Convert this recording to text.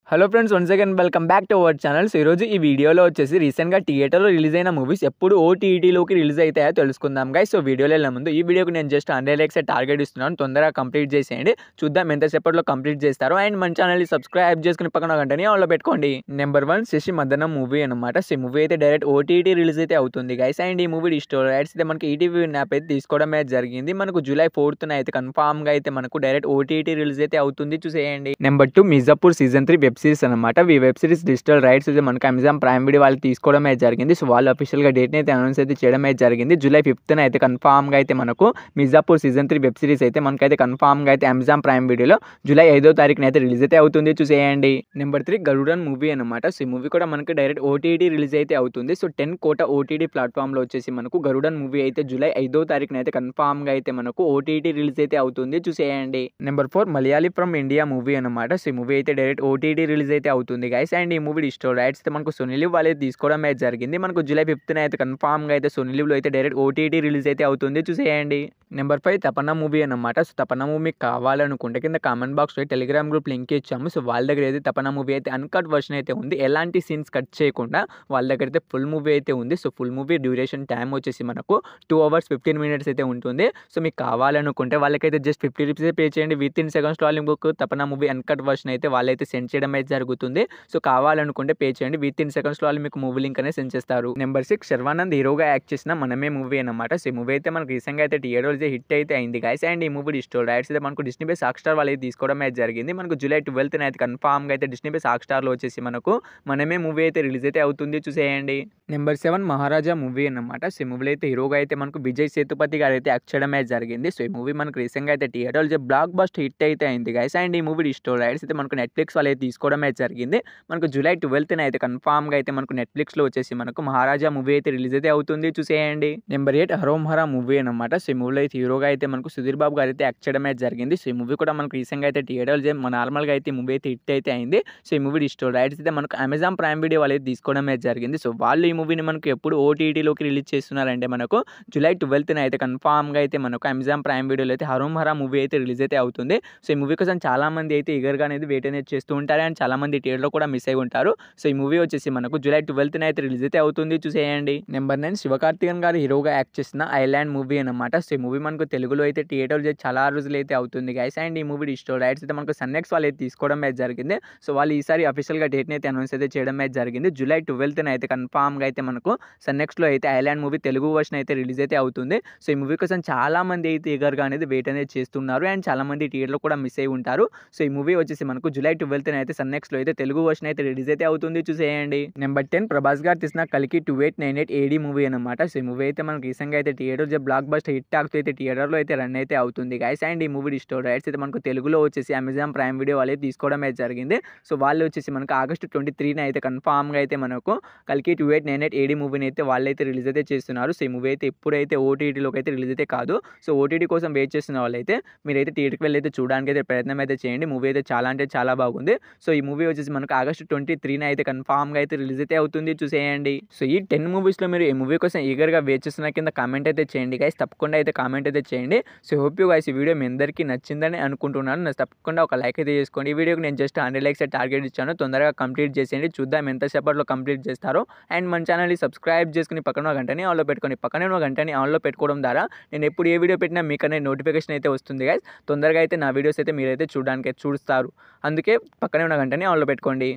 Hello friends, once again welcome back to our channel. So ఈరోజు ఈ వీడియోలో వచ్చేసి రీసెంట్గా థియేటర్లో రిలీజ్ అయిన మూవీస్ ఎప్పుడు ఓటీటీలోకి రిలీజ్ అవుతాయో తెలుసుకుందాం గైస్. సో వీడియోలో వెళ్ళే ముందు ఈ వీడియోకి నేను జస్ట్ 100 లైక్స్ టార్గెట్ ఇస్తున్నాను. తొందరగా కంప్లీట్ చేసేయండి. చూద్దాం ఎంతసేపట్లో కంప్లీట్ చేస్తారో. అండ్ మన ఛానల్ని సబ్స్క్రైబ్ చేసుకుని పక్కన గంటని ఆన్లో పెట్టుకోండి. నెంబర్ 1 శశి మదనం మూవీ అనమాట. సో ఈ మూవీ అయితే డైరెక్ట్ ఓటీటీ రిలీజ్ అయితే అవుతుంది గైస్. అండ్ ఈ మూవీ స్టోరీ రైట్స్ అయితే మనకి ఈటీవీ యాప్ అయితే తీసుకోవడమే జరిగింది. మనకు జూలై 4th అయితే కన్ఫామ్గా అయితే మనకు డైరెక్ట్ ఓటీటీ రిలీజ్ అయితే అవుతుంది, చూసేయండి. Number 2 Mirzapur season 3 web series అనమాట. ఈ వెబ్ సిరీస్ డిజిటల్ రైట్స్ అయితే మనకు అమెజాన్ ప్రైమ్ వీడియో వాళ్ళు తీసుకోవడమే జరిగింది. సో వాళ్ళు అఫీషియల్గా డేట్ని అయితే అనౌన్స్ అయితే చేయడమే జరిగింది. జూలై 5th అయితే కన్ఫామ్గా అయితే మనకు మిర్జాపూర్ సీజన్ 3 వెబ్ సిరీస్ అయితే మనకైతే కన్ఫామ్గా అయితే అమెజాన్ ప్రైమ్ వీడియోలో జూలై 5వ తారీఖున అయితే రిలీజ్ అయితే అవుతుంది, చూసేయండి. నెంబర్ 3 గరుడన్ మూవీ అనమాట. సో ఈ మూవీ కూడా మనకి డైరెక్ట్ ఓటీటీ రిలీజ్ అయితే అవుతుంది. సో 10 కోట ఓటీటీ ప్లాట్ఫామ్లో వచ్చేసి మనకు గరుడన్ మూవీ అయితే జూలై 5వ తారీఖున అయితే కన్ఫామ్గా అయితే మనకు ఓటీటీ రిలీజ్ అయితే అవుతుంది, చూసేయండి. Number 4 Malayali from India movie అనమాట. సో ఈ మూవీ అయితే డైరెక్ట్ ఓటీటీ రిలీజ్ అయితే అవుతుంది గైస్. అండ్ ఈ మూవీ డిజిటల్ రైట్స్ అయితే మనకు సోనీ లివ్ వాళ్ళే తీసుకోవడం అయితే జరిగింది. మనకు జూలై 5th అయితే కన్ఫామ్గా అయితే సోనీ లివ్లో అయితే డైరెక్ట్ ఓటీటీ రిలీజ్ అయితే అవుతుంది, చూసేయండి. నెంబర్ 5 తపన్నా మూవీ అనమాట. సో తపన్నా మూవీ కావాలనుకుంటే కింద కామెంట్ బాక్స్లో టెలిగ్రామ్ గ్రూప్ లింక్ ఇచ్చాము. సో వాళ్ళ దగ్గర అయితే తపన్నా మూవీ అయితే అన్కట్ వర్షన్ అయితే ఉంది. ఎలాంటి సీన్స్ కట్ చేయకుండా వాళ్ళ దగ్గర అయితే ఫుల్ మూవీ అయితే ఉంది. So full movie duration time వచ్చేసి మనకు 2 hours 15 minutes అయితే ఉంటుంది. సో మీకు కావాలనుకుంటే వాళ్ళకైతే జస్ట్ 50 రూపీస్ పే చేయండి. విత్ ఇన్ సెకండ్స్ బుక్ తపన్నా మూవీ అన్కట్ వర్షన్ అయితే వాళ్ళైతే సెండ్ చేయడం అయితే జరుగుతుంది. సో కావాలనుకుంటే పే చేయండి. విత్ ఇన్ సెకండ్స్ లో మీకు మూవీ లింక్ అనేది సెండ్ చేస్తారు. నెంబర్ 6 శర్వానంద్ హీరోగా యాక్ట్ చేసిన మనమే మూవీ అనమాట. సో ఈ మూవీ అయితే మనకు రీసెంట్గా అయితే థియేటర్స్ హిట్ అయితే అయింది గైస్. అండ్ ఈ మూవీ డిజిటల్ రైట్స్ అయితే మనకు డిస్నీ బై హాట్‌స్టార్ వాళ్ళు తీసుకోవడం అయితే జరిగింది. మనకు జూలై 12th అయితే కన్ఫామ్గా అయితే డిస్నీ బై హాట్‌స్టార్లో వచ్చేసి మనకు మనమే మూవీ అయితే రిలీజ్ అయితే అవుతుంది, చూసేయండి. నెంబర్ 7 మహారాజా మూవీ అనమాట. సో ఈ మూవీలో అయితే హీరోగా అయితే మనకు విజయ్ సేతుపతి గారు అయితే యాక్ట్ చేయడం అయితే జరిగింది. సో ఈ మూవీ మనకు రీసెంట్గా అయితే థియేటర్లో బ్లాక్ బస్ట్ హిట్ అయితే అయింది గైస్. అండ్ ఈ మూవీ డిజిటల్ రైట్స్ అయితే మనకు నెట్ఫ్లిక్స్ వాళ్ళు అయితే తీసుకోవడం అయితే జరిగింది. మనకు జూలై 12th అయితే కన్ఫామ్గా అయితే మనకు నెట్ఫ్లిక్స్లో వచ్చేసి మనకు మహారాజా మూవీ అయితే రిలీజ్ అయితే అవుతుంది, చూసేయండి. నెంబర్ 8 హరోంహరా మూవీ అనమాట. సో ఈ మూవీలో అయితే హీరోగా అయితే మనకు సుధీర్ బాబు గారు అయితే యాక్ట్ చేయడం అయితే జరిగింది. సో ఈ మూవీ కూడా మనకు రీసెంట్గా అయితే థియేటర్లో నార్మల్గా అయితే ఈ మూవీ అయితే హిట్ అయితే అయింది. సో ఈ మూవీ డిజిటల్ రైట్స్ అయితే మనకు అమెజాన్ ప్రైమ్ వీడియో వాళ్ళు అయితే తీసుకోవడం అయితే జరిగింది. సో వాళ్ళు ఈ మూవీని మనకు ఎప్పుడు ఓటీటీలోకి రిలీజ్ చేస్తున్నారంటే మనకు జూలై 12th అయితే కన్ఫామ్గా అయితే మనకు అమెజాన్ ప్రైమ్ వీడియోలో అయితే హరోంహరా మూవీ అయితే రిలీజ్ అయితే అవుతుంది. సో ఈ మూవీ కోసం చాలా మంది అయితే ఈగర్గా అనేది వెయిట్ అనేది చేస్తూ ఉంటారు. అండ్ చాలా మంది థియేటర్లో కూడా మిస్ అయి ఉంటారు. సో ఈ మూవీ వచ్చేసి మనకు జూలై 12th అయితే రిలీజ్ అయితే అవుతుంది, చూసేయండి. నెంబర్ 9 శివకార్తికేయన్ గారు హీరోగా యాక్ట్ చేసిన ఐలాండ్ మూవీ అనమాట. సో ఈ మూవీ మనకు తెలుగులో అయితే థియేటర్లో చాలా రోజులు అయితే అవుతుంది గైస్. అండ్ ఈ మూవీ డిజిటల్ రైట్స్ అయితే మనకు సన్నెక్స్ వాళ్ళు అయితే తీసుకోవడం అయితే జరిగింది. సో వాళ్ళు ఈసారి అఫీషియల్గా డేట్ని అయితే అనౌన్స్ అయితే చేయడం అయితే జరిగింది. జూలై 12th అయితే కన్ఫామ్గా అయితే మనకు సన్నెక్స్లో అయితే ఐలాండ్ మూవీ తెలుగు వర్షన్ అయితే రిలీజ్ అయితే అవుతుంది. సో ఈ మూవీ కోసం చాలా మంది అయితే ఈగర్గా అనేది వెయిట్ అనేది చేస్తున్నారు. అండ్ చాలా మంది థియేటర్లో కూడా మిస్ అయి ఉంటారు. సో ఈ మూవీ వచ్చేసి మనకు జూలై 12th అయితే సన్నెక్స్లో అయితే తెలుగు వర్షన్ అయితే రిలీజ్ అయితే అవుతుంది, చూసేయండి. నెంబర్ 10 ప్రభాస్ గారు తీసిన కలికి 2898 ఏడీ మూవీ అనమాట. సో ఈ మూవీ అయితే మనకు రీసెంట్గా అయితే theatre block bust hit talks అయితే థియేటర్లో అయితే రన్ అయితే అవుతుంది గైస్. అండ్ ఈ మూవీ డిజిటల్ రైట్స్ అయితే మనకు తెలుగులో వచ్చేసి అమెజాన్ ప్రైమ్ వీడియో వాళ్ళు తీసుకోవడం అయితే జరిగింది. సో వాళ్ళు వచ్చేసి మనకు ఆగస్టు 23 అయితే కన్ఫామ్గా అయితే మనకు కలికి 2898 ఏడీ మూవీని అయితే వాళ్ళైతే రిలీజ్ అయితే చేస్తున్నారు. సో ఈ మూవీ అయితే ఇప్పుడైతే ఓటీటీలోకి అయితే రిలీజ్ అయితే కాదు. సో ఓటీటీ కోసం వెయిట్ చేస్తున్న వాళ్ళైతే మీరైతే థియేటర్కి వెళ్ళి అయితే చూడడానికి అయితే ప్రయత్నం అయితే చేయండి. మూవీ అయితే చాలా అంటే చాలా బాగుంది. సో ఈ మూవీ వచ్చేసి మనకు ఆగస్టు 23 అయితే కన్ఫామ్గా అయితే రిలీజ్ అయితే అవుతుంది, చూసేయండి. సో ఈ 10 మూవీస్లో మీరు ఈ మూవీ కోసం ఈగర్గా వెయిట్ చేస్తున్న కింద కామెంట్ అయితే చేయండి గైస్. తప్పకుండా అయితే కామెంట్ అయితే చేయండి. సో హోప్ యూ గైస్ ఈ వీడియో మీ అందరికీ నచ్చిందని అనుకుంటున్నాను. నాకు తప్పకుండా ఒక లైక్ అయితే చేసుకోండి. ఈ వీడియోకి నేను జస్ట్ 100 లైక్స్ టార్గెట్ ఇచ్చాను. తొందరగా కంప్లీట్ చేసేయండి. చూద్దాం ఎంతసేపట్లో కంప్లీట్ చేస్తారో. అండ్ మన ఛానల్ని సబ్స్క్రైబ్ చేసుకుని పక్కన గంటని ఆన్లో పెట్టుకోండి. పక్కనే ఉన్న గంటని ఆన్లో పెట్టుకోవడం ద్వారా నేను ఎప్పుడు ఏ వీడియో పెట్టినా మీకు అనేది నోటిఫికేషన్ అయితే వస్తుంది గైస్. తొందరగా అయితే నా వీడియోస్ అయితే మీరైతే చూడడానికి చూస్తారు. అందుకే పక్కనే ఉన్న గంటని ఆన్లో పెట్టుకోండి.